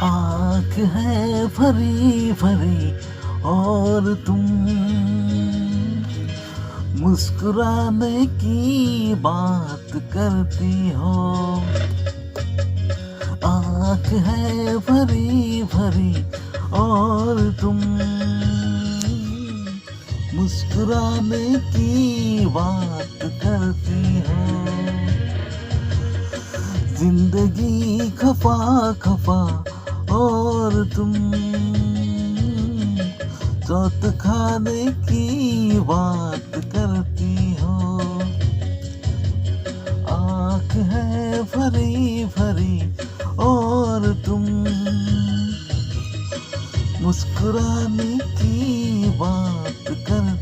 आँख है भरी भरी और तुम मुस्कुराने की बात करती हो। आँख है भरी भरी और तुम मुस्कुराने की बात करती हो। जिंदगी खफा खफा और तुम चौथ खाने की बात करती हो। आँख है भरी भरी और तुम मुस्कुराने की बात कर